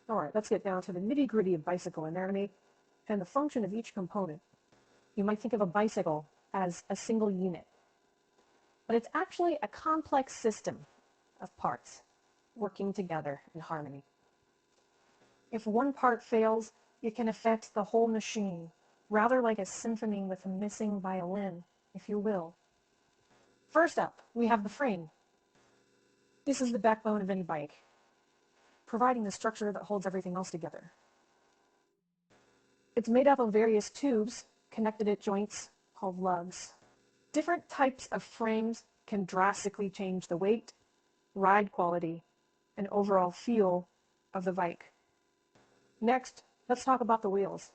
Alright, let's get down to the nitty-gritty of bicycle anatomy and the function of each component. You might think of a bicycle as a single unit, but it's actually a complex system of parts working together in harmony. If one part fails, it can affect the whole machine, rather like a symphony with a missing violin, if you will. First up, we have the frame. This is the backbone of any bike, providing the structure that holds everything else together. It's made up of various tubes connected at joints called lugs. Different types of frames can drastically change the weight, ride quality, and overall feel of the bike. Next, let's talk about the wheels.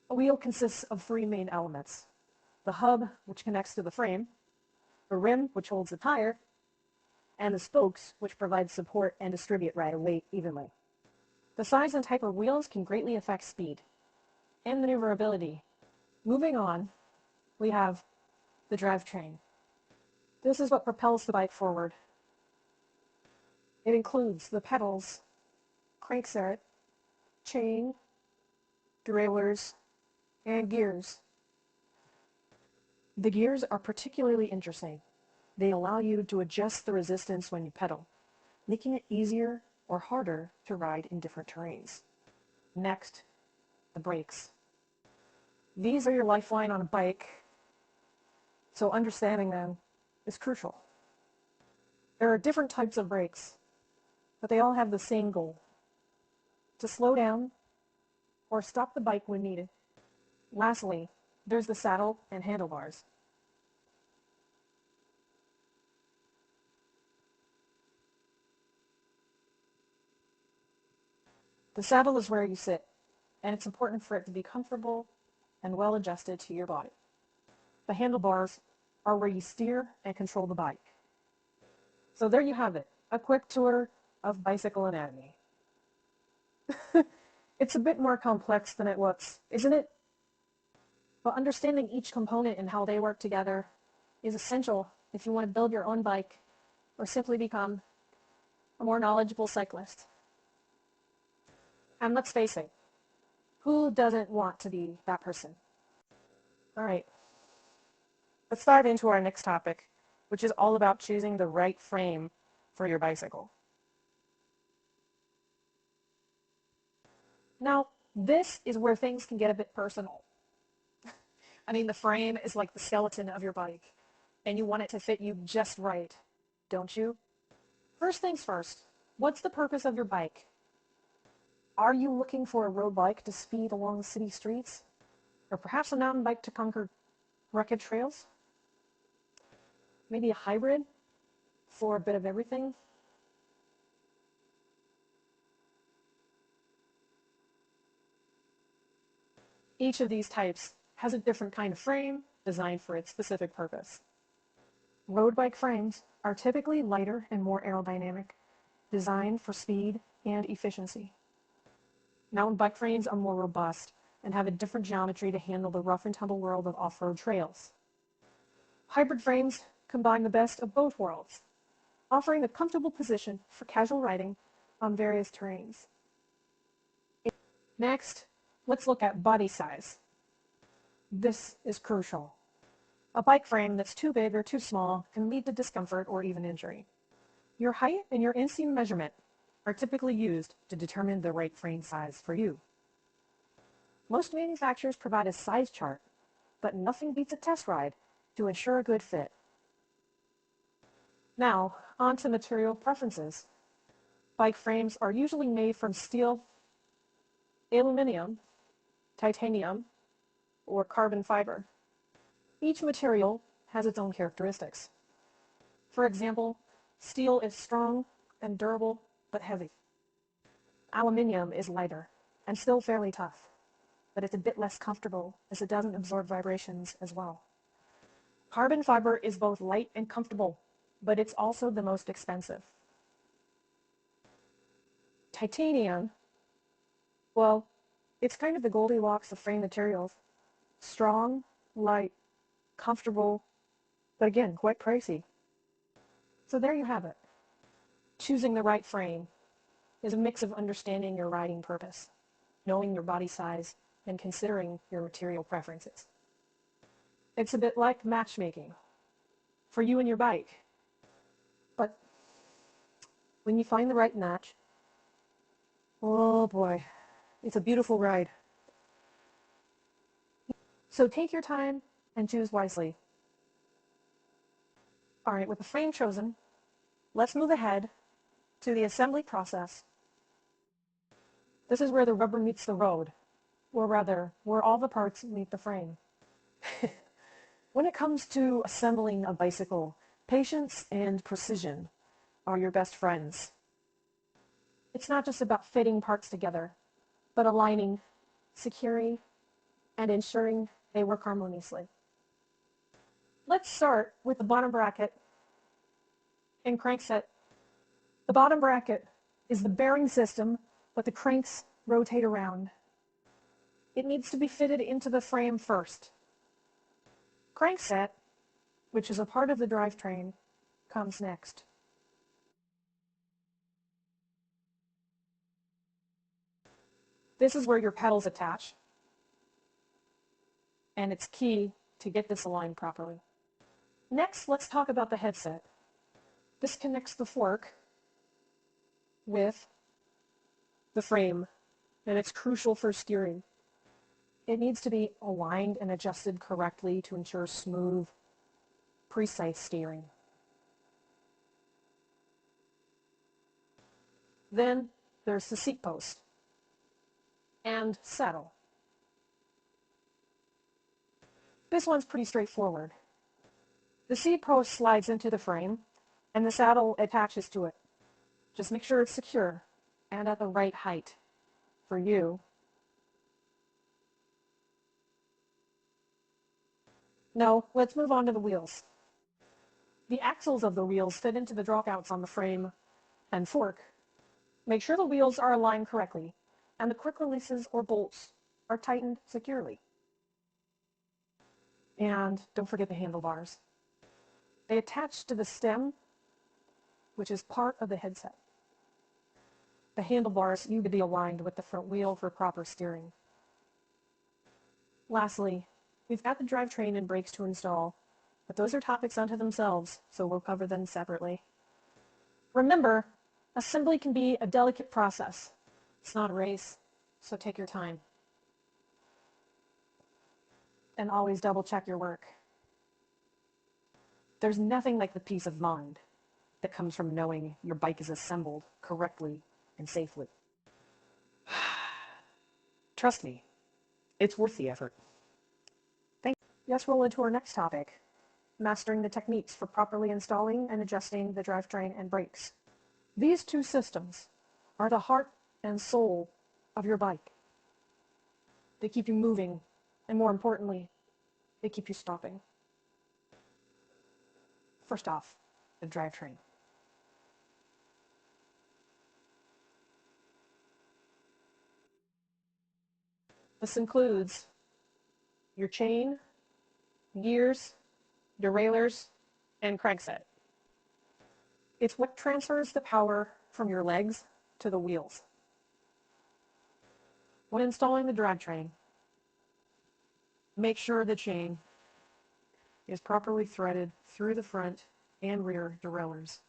A wheel consists of three main elements: the hub, which connects to the frame, the rim, which holds the tire, and the spokes, which provide support and distribute rider weight evenly. The size and type of wheels can greatly affect speed and maneuverability. Moving on, we have the drivetrain. This is what propels the bike forward. It includes the pedals, crankset, chain, derailleurs, and gears. The gears are particularly interesting. They allow you to adjust the resistance when you pedal, making it easier or harder to ride in different terrains. Next, the brakes. These are your lifeline on a bike, so understanding them is crucial. There are different types of brakes, but they all have the same goal: to slow down or stop the bike when needed. Lastly, there's the saddle and handlebars. The saddle is where you sit, and it's important for it to be comfortable and well adjusted to your body. The handlebars are where you steer and control the bike. So there you have it, a quick tour of bicycle anatomy. It's a bit more complex than it looks, isn't it? But understanding each component and how they work together is essential if you want to build your own bike or simply become a more knowledgeable cyclist. And let's face it, who doesn't want to be that person? All right, let's dive into our next topic, which is all about choosing the right frame for your bicycle. Now, this is where things can get a bit personal. I mean, the frame is like the skeleton of your bike, and you want it to fit you just right, don't you? First things first, what's the purpose of your bike? Are you looking for a road bike to speed along city streets? Or perhaps a mountain bike to conquer rugged trails? Maybe a hybrid for a bit of everything? Each of these types has a different kind of frame designed for its specific purpose. Road bike frames are typically lighter and more aerodynamic, designed for speed and efficiency. Mountain bike frames are more robust and have a different geometry to handle the rough and tumble world of off-road trails. Hybrid frames combine the best of both worlds, offering a comfortable position for casual riding on various terrains. Next, let's look at body size. This is crucial. A bike frame that's too big or too small can lead to discomfort or even injury. Your height and your inseam measurement are typically used to determine the right frame size for you. Most manufacturers provide a size chart, but nothing beats a test ride to ensure a good fit. Now, on to material preferences. Bike frames are usually made from steel, aluminum, titanium, or carbon fiber. Each material has its own characteristics. For example, steel is strong and durable, but heavy. Aluminum is lighter and still fairly tough, but it's a bit less comfortable as it doesn't absorb vibrations as well. Carbon fiber is both light and comfortable, but it's also the most expensive. Titanium, well, it's kind of the Goldilocks of frame materials. Strong, light, comfortable, but again, quite pricey. So there you have it. Choosing the right frame. is a mix of understanding your riding purpose, knowing your body size, and considering your material preferences. It's a bit like matchmaking for you and your bike. But when you find the right match, oh boy, it's a beautiful ride. So take your time and choose wisely. All right, with the frame chosen, let's move ahead to the assembly process. This is where the rubber meets the road, or rather, where all the parts meet the frame. When it comes to assembling a bicycle, patience and precision are your best friends. It's not just about fitting parts together, but aligning, securing, and ensuring they work harmoniously. Let's start with the bottom bracket and crankset. The bottom bracket is the bearing system that the cranks rotate around. It needs to be fitted into the frame first. Crankset, which is a part of the drivetrain, comes next. This is where your pedals attach, and it's key to get this aligned properly. Next, let's talk about the headset. This connects the fork with the frame, and it's crucial for steering. It needs to be aligned and adjusted correctly to ensure smooth, precise steering. Then there's the seat post and saddle. This one's pretty straightforward. The seat post slides into the frame and the saddle attaches to it. Just make sure it's secure and at the right height for you. Now, let's move on to the wheels. The axles of the wheels fit into the dropouts on the frame and fork. Make sure the wheels are aligned correctly and the quick releases or bolts are tightened securely. And don't forget the handlebars. They attach to the stem, which is part of the headset. The handlebars need to be aligned with the front wheel for proper steering. Lastly, we've got the drivetrain and brakes to install, but those are topics unto themselves, so we'll cover them separately. Remember, assembly can be a delicate process. It's not a race, so take your time. And always double check your work. There's nothing like the peace of mind that comes from knowing your bike is assembled correctly and safely. Trust me, it's worth the effort. Thank you. Let's roll into our next topic, mastering the techniques for properly installing and adjusting the drivetrain and brakes. These two systems are the heart and soul of your bike. They keep you moving, and more importantly, they keep you stopping. First off, the drivetrain. This includes your chain, gears, derailleurs, and crankset. It's what transfers the power from your legs to the wheels. When installing the drivetrain, make sure the chain is properly threaded through the front and rear derailleurs.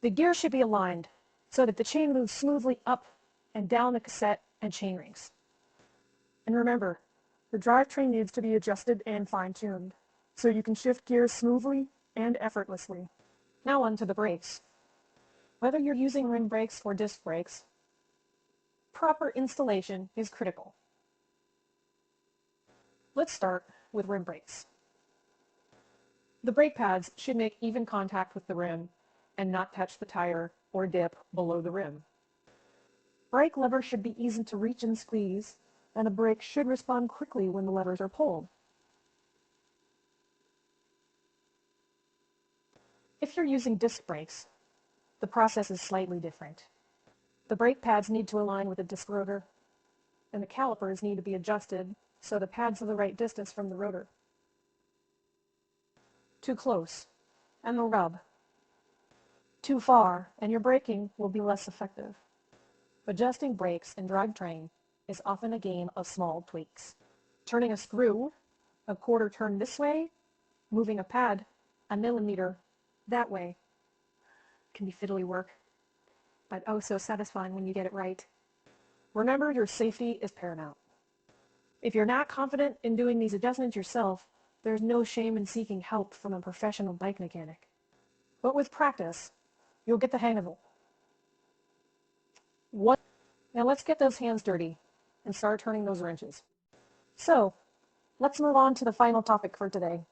The gears should be aligned so that the chain moves smoothly up and down the cassette and chain rings. And remember, the drivetrain needs to be adjusted and fine-tuned so you can shift gears smoothly and effortlessly. Now on to the brakes. Whether you're using rim brakes or disc brakes, proper installation is critical. Let's start with rim brakes. The brake pads should make even contact with the rim and not touch the tire or dip below the rim. Brake levers should be easy to reach and squeeze, and the brake should respond quickly when the levers are pulled. If you're using disc brakes, the process is slightly different. The brake pads need to align with the disc rotor, and the calipers need to be adjusted so the pads are the right distance from the rotor. Too close, and they'll rub. Too far, and your braking will be less effective. Adjusting brakes and drivetrain is often a game of small tweaks. Turning a screw a quarter turn this way, moving a pad a millimeter that way can be fiddly work, but oh so satisfying when you get it right. Remember, your safety is paramount. If you're not confident in doing these adjustments yourself, there's no shame in seeking help from a professional bike mechanic. But with practice, you'll get the hang of it. Now let's get those hands dirty and start turning those wrenches. So, let's move on to the final topic for today: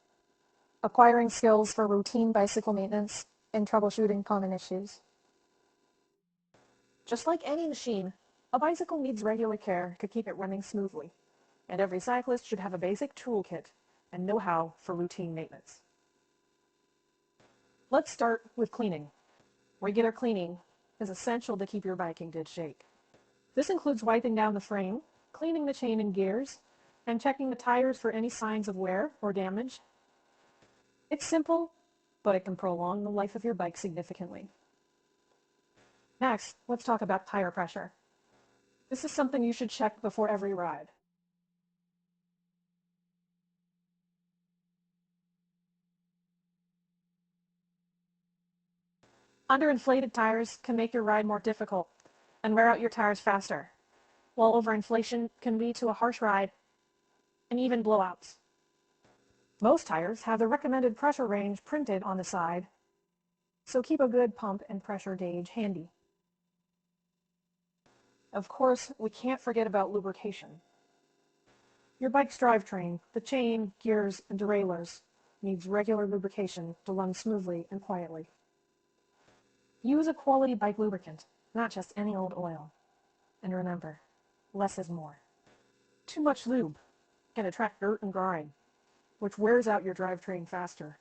acquiring skills for routine bicycle maintenance and troubleshooting common issues. Just like any machine, a bicycle needs regular care to keep it running smoothly, and every cyclist should have a basic toolkit and know-how for routine maintenance. Let's start with cleaning. Regular cleaning is essential to keep your bike in good shape. This includes wiping down the frame, cleaning the chain and gears, and checking the tires for any signs of wear or damage. It's simple, but it can prolong the life of your bike significantly. Next, let's talk about tire pressure. This is something you should check before every ride. Underinflated tires can make your ride more difficult and wear out your tires faster, while overinflation can lead to a harsh ride and even blowouts. Most tires have the recommended pressure range printed on the side, so keep a good pump and pressure gauge handy. Of course, we can't forget about lubrication. Your bike's drivetrain, the chain, gears, and derailleurs needs regular lubrication to run smoothly and quietly. Use a quality bike lubricant, not just any old oil. And remember, less is more. Too much lube can attract dirt and grime, which wears out your drivetrain faster.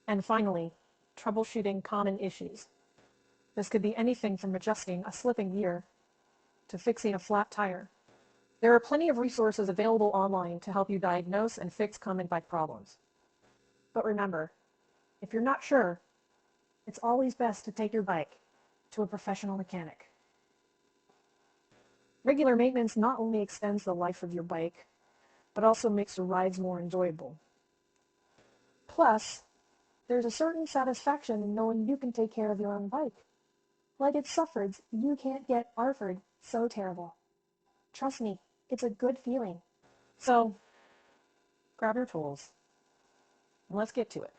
And finally, troubleshooting common issues. This could be anything from adjusting a slipping gear to fixing a flat tire. There are plenty of resources available online to help you diagnose and fix common bike problems. But remember, if you're not sure, it's always best to take your bike to a professional mechanic. Regular maintenance not only extends the life of your bike, but also makes the rides more enjoyable. Plus, there's a certain satisfaction in knowing you can take care of your own bike. Like it suffered, you can't get Arford so terrible. Trust me, it's a good feeling. So, grab your tools, and let's get to it.